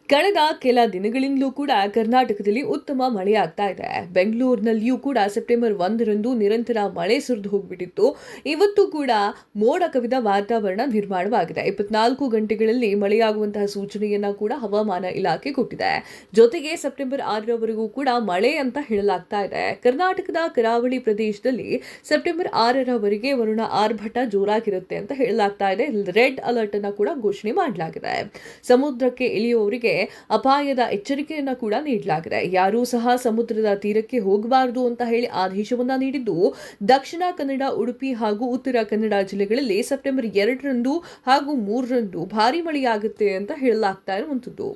ಕಳೆದ ಕೆಲ ದಿನಗಳಿಂದಲೂ ಕೂಡ ಕರ್ನಾಟಕದಲ್ಲಿ ಉತ್ತಮ ಮಳೆಯಾಗ್ತಾ ಇದೆ. ಬೆಂಗಳೂರಿನಲ್ಲಿಯೂ ಕೂಡ ಸೆಪ್ಟೆಂಬರ್ 1ರಂದು ನಿರಂತರ ಮಳೆ ಸುರಿದು ಹೋಗ್ಬಿಟ್ಟಿತ್ತು. ಇವತ್ತು ಕೂಡ ಮೋಡ ಕವಿದ ವಾತಾವರಣ ನಿರ್ಮಾಣವಾಗಿದೆ. 24 ಗಂಟೆಗಳಲ್ಲಿ ಮಳೆಯಾಗುವಂತಹ ಸೂಚನೆಯನ್ನ ಕೂಡ ಹವಾಮಾನ ಇಲಾಖೆ ಕೊಟ್ಟಿದೆ. ಜೊತೆಗೆ ಸೆಪ್ಟೆಂಬರ್ 6ರವರೆಗೂ ಕೂಡ ಮಳೆ ಅಂತ ಹೇಳಲಾಗ್ತಾ ಇದೆ. ಕರ್ನಾಟಕದ ಕರಾವಳಿ ಪ್ರದೇಶದಲ್ಲಿ ಸೆಪ್ಟೆಂಬರ್ 6ರವರೆಗೆ ವರುಣ ಆರ್ಭಟ ಜೋರಾಗಿರುತ್ತೆ ಅಂತ ಹೇಳಲಾಗ್ತಾ ಇದೆ. ರೆಡ್ ಅಲರ್ಟ್ ಅನ್ನ ಕೂಡ ಘೋಷಣೆ ಮಾಡಲಾಗಿದೆ. ಸಮುದ್ರಕ್ಕೆ ಇಳಿಯುವವರಿಗೆ ಅಪಾಯದ ಎಚ್ಚರಿಕೆಯನ್ನ ಕೂಡ ನೀಡಲಾಗಿದೆ. ಯಾರೂ ಸಹ ಸಮುದ್ರದ ತೀರಕ್ಕೆ ಹೋಗಬಾರದು ಅಂತ ಹೇಳಿ ಆದೇಶವನ್ನ ನೀಡಿದ್ದು, ದಕ್ಷಿಣ ಕನ್ನಡ, ಉಡುಪಿ ಹಾಗೂ ಉತ್ತರ ಕನ್ನಡ ಜಿಲ್ಲೆಗಳಲ್ಲಿ ಸೆಪ್ಟೆಂಬರ್ 2ರಂದು ಹಾಗೂ 3ರಂದು ಭಾರಿ ಮಳೆಯಾಗುತ್ತೆ ಅಂತ ಹೇಳಲಾಗ್ತಾ ಇರುವಂತದ್ದು.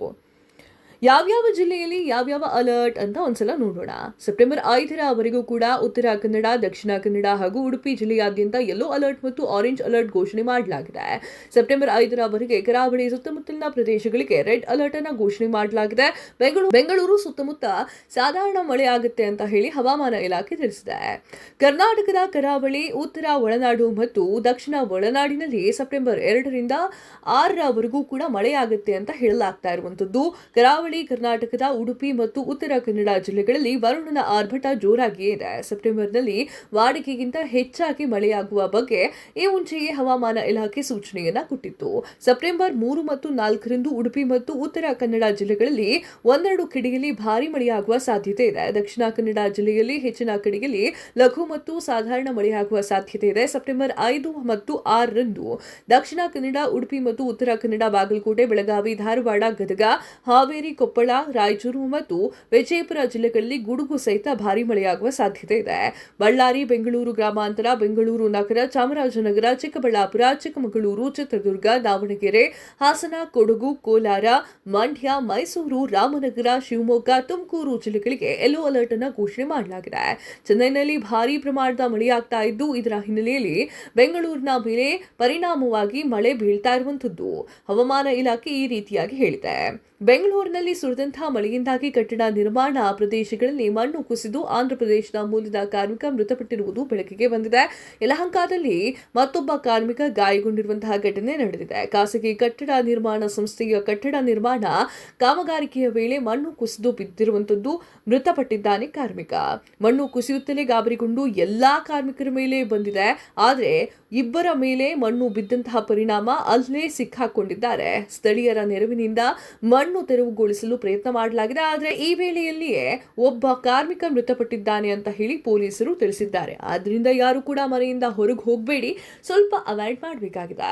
ಯಾವ್ಯಾವ ಜಿಲ್ಲೆಯಲ್ಲಿ ಯಾವ್ಯಾವ ಅಲರ್ಟ್ ಅಂತ ಒಂದ್ಸಲ ನೋಡೋಣ. ಸೆಪ್ಟೆಂಬರ್ 5ರವರೆಗೂ ಕೂಡ ಉತ್ತರ ಕನ್ನಡ, ದಕ್ಷಿಣ ಕನ್ನಡ ಹಾಗೂ ಉಡುಪಿ ಜಿಲ್ಲೆಯಾದ್ಯಂತ ಯೆಲ್ಲೋ ಅಲರ್ಟ್ ಮತ್ತು ಆರೆಂಜ್ ಅಲರ್ಟ್ ಘೋಷಣೆ ಮಾಡಲಾಗಿದೆ. ಸೆಪ್ಟೆಂಬರ್ 5ರವರೆಗೆ ಕರಾವಳಿ ಸುತ್ತಮುತ್ತಲಿನ ಪ್ರದೇಶಗಳಿಗೆ ರೆಡ್ ಅಲರ್ಟ್ ಅನ್ನ ಘೋಷಣೆ ಮಾಡಲಾಗಿದೆ. ಬೆಂಗಳೂರು ಸುತ್ತಮುತ್ತ ಸಾಧಾರಣ ಮಳೆ ಆಗುತ್ತೆ ಅಂತ ಹೇಳಿ ಹವಾಮಾನ ಇಲಾಖೆ ತಿಳಿಸಿದೆ. ಕರ್ನಾಟಕದ ಕರಾವಳಿ, ಉತ್ತರ ಒಳನಾಡು ಮತ್ತು ದಕ್ಷಿಣ ಒಳನಾಡಿನಲ್ಲಿ ಸೆಪ್ಟೆಂಬರ್ 2ರಿಂದ 6ರವರೆಗೂ ಕೂಡ ಮಳೆಯಾಗುತ್ತೆ ಅಂತ ಹೇಳಲಾಗ್ತಾ ಇರುವಂತದ್ದು. ಕರಾವಳಿ ಕರ್ನಾಟಕದ ಉಡುಪಿ ಮತ್ತು ಉತ್ತರ ಕನ್ನಡ ಜಿಲ್ಲೆಗಳಲ್ಲಿ ವರುಣನ ಆರ್ಭಟ ಜೋರಾಗಿಯೇ ಇದೆ. ಸೆಪ್ಟೆಂಬರ್ನಲ್ಲಿ ವಾಡಿಕೆಗಿಂತ ಹೆಚ್ಚಾಗಿ ಮಳೆಯಾಗುವ ಬಗ್ಗೆ ಈ ಮುಂಚೆಯೇ ಹವಾಮಾನ ಇಲಾಖೆ ಸೂಚನೆಯನ್ನ ಕೊಟ್ಟಿತ್ತು. ಸೆಪ್ಟೆಂಬರ್ 3 ಮತ್ತು 4ರಂದು ಉಡುಪಿ ಮತ್ತು ಉತ್ತರ ಕನ್ನಡ ಜಿಲ್ಲೆಗಳಲ್ಲಿ ಒಂದೆರಡು ಕಡೆಯಲ್ಲಿ ಭಾರಿ ಮಳೆಯಾಗುವ ಸಾಧ್ಯತೆ ಇದೆ. ದಕ್ಷಿಣ ಕನ್ನಡ ಜಿಲ್ಲೆಯಲ್ಲಿ ಹೆಚ್ಚಿನ ಕಡೆಯಲ್ಲಿ ಲಘು ಮತ್ತು ಸಾಧಾರಣ ಮಳೆಯಾಗುವ ಸಾಧ್ಯತೆ ಇದೆ. ಸೆಪ್ಟೆಂಬರ್ 5 ಮತ್ತು 6ರಂದು ದಕ್ಷಿಣ ಕನ್ನಡ, ಉಡುಪಿ ಮತ್ತು ಉತ್ತರ ಕನ್ನಡ, ಬಾಗಲಕೋಟೆ, ಬೆಳಗಾವಿ, ಧಾರವಾಡ, ಗದಗ, ಹಾವೇರಿ, ಕೊಪ್ಪಳ, ರಾಯಚೂರು ಮತ್ತು ವಿಜಯಪುರ ಜಿಲ್ಲೆಗಳಲ್ಲಿ ಗುಡುಗು ಸಹಿತ ಭಾರಿ ಮಳೆಯಾಗುವ ಸಾಧ್ಯತೆ ಇದೆ. ಬಳ್ಳಾರಿ, ಬೆಂಗಳೂರು ಗ್ರಾಮಾಂತರ, ಬೆಂಗಳೂರು ನಗರ, ಚಾಮರಾಜನಗರ, ಚಿಕ್ಕಬಳ್ಳಾಪುರ, ಚಿಕ್ಕಮಗಳೂರು, ಚಿತ್ರದುರ್ಗ, ದಾವಣಗೆರೆ, ಹಾಸನ, ಕೊಡಗು, ಕೋಲಾರ, ಮಂಡ್ಯ, ಮೈಸೂರು, ರಾಮನಗರ, ಶಿವಮೊಗ್ಗ, ತುಮಕೂರು ಜಿಲ್ಲೆಗಳಿಗೆ ಯೆಲ್ಲೋ ಅಲರ್ಟ್ ಅನ್ನು ಘೋಷಣೆ ಮಾಡಲಾಗಿದೆ. ಚೆನ್ನೈನಲ್ಲಿ ಭಾರಿ ಪ್ರಮಾಣದ ಮಳೆಯಾಗ್ತಾ ಇದ್ದು, ಇದರ ಹಿನ್ನೆಲೆಯಲ್ಲಿ ಬೆಂಗಳೂರಿನ ಮೇಲೆ ಪರಿಣಾಮವಾಗಿ ಮಳೆ ಬೀಳ್ತಾ ಇರುವಂತದ್ದು ಹವಾಮಾನ ಇಲಾಖೆ ಈ ರೀತಿಯಾಗಿ ಹೇಳಿದೆ. ಬೆಂಗಳೂರಿನಲ್ಲಿ ಸುರಿದಂತಹ ಮಳೆಯಿಂದಾಗಿ ಕಟ್ಟಡ ನಿರ್ಮಾಣ ಪ್ರದೇಶಗಳಲ್ಲಿ ಮಣ್ಣು ಕುಸಿದು ಆಂಧ್ರಪ್ರದೇಶದ ಮೂಲದ ಕಾರ್ಮಿಕ ಮೃತಪಟ್ಟಿರುವುದು ಬೆಳಕಿಗೆ ಬಂದಿದೆ. ಯಲಹಂಕದಲ್ಲಿ ಮತ್ತೊಬ್ಬ ಕಾರ್ಮಿಕ ಗಾಯಗೊಂಡಿರುವಂತಹ ಘಟನೆ ನಡೆದಿದೆ. ಖಾಸಗಿ ಕಟ್ಟಡ ನಿರ್ಮಾಣ ಸಂಸ್ಥೆಯ ಕಟ್ಟಡ ನಿರ್ಮಾಣ ಕಾಮಗಾರಿಕೆಯ ವೇಳೆ ಮಣ್ಣು ಕುಸಿದು ಬಿದ್ದಿರುವಂತದ್ದು. ಮೃತಪಟ್ಟಿದ್ದಾನೆ ಕಾರ್ಮಿಕ. ಮಣ್ಣು ಕುಸಿಯುತ್ತಲೇ ಗಾಬರಿಗೊಂಡು ಎಲ್ಲಾ ಕಾರ್ಮಿಕರ ಮೇಲೆ ಬಂದಿದೆ. ಆದರೆ ಇಬ್ಬರ ಮೇಲೆ ಮಣ್ಣು ಬಿದ್ದಂತಹ ಪರಿಣಾಮ ಅಲ್ಲೇ ಸಿಕ್ಕಾಕೊಂಡಿದ್ದಾರೆ. ಸ್ಥಳೀಯರ ನೆರವಿನಿಂದ ಮಣ್ಣು ತೆರವುಗೊಳಿಸಲು ಪ್ರಯತ್ನ ಮಾಡಲಾಗಿದೆ. ಆದರೆ ಈ ವೇಳೆಯಲ್ಲಿಯೇ ಒಬ್ಬ ಕಾರ್ಮಿಕ ಮೃತಪಟ್ಟಿದ್ದಾನೆ ಅಂತ ಹೇಳಿ ಪೊಲೀಸರು ತಿಳಿಸಿದ್ದಾರೆ. ಆದ್ರಿಂದ ಯಾರು ಕೂಡ ಮನೆಯಿಂದ ಹೊರಗೆ ಹೋಗಬೇಡಿ, ಸ್ವಲ್ಪ ಅವಾಯ್ಡ್ ಮಾಡಬೇಕಾಗಿದೆ.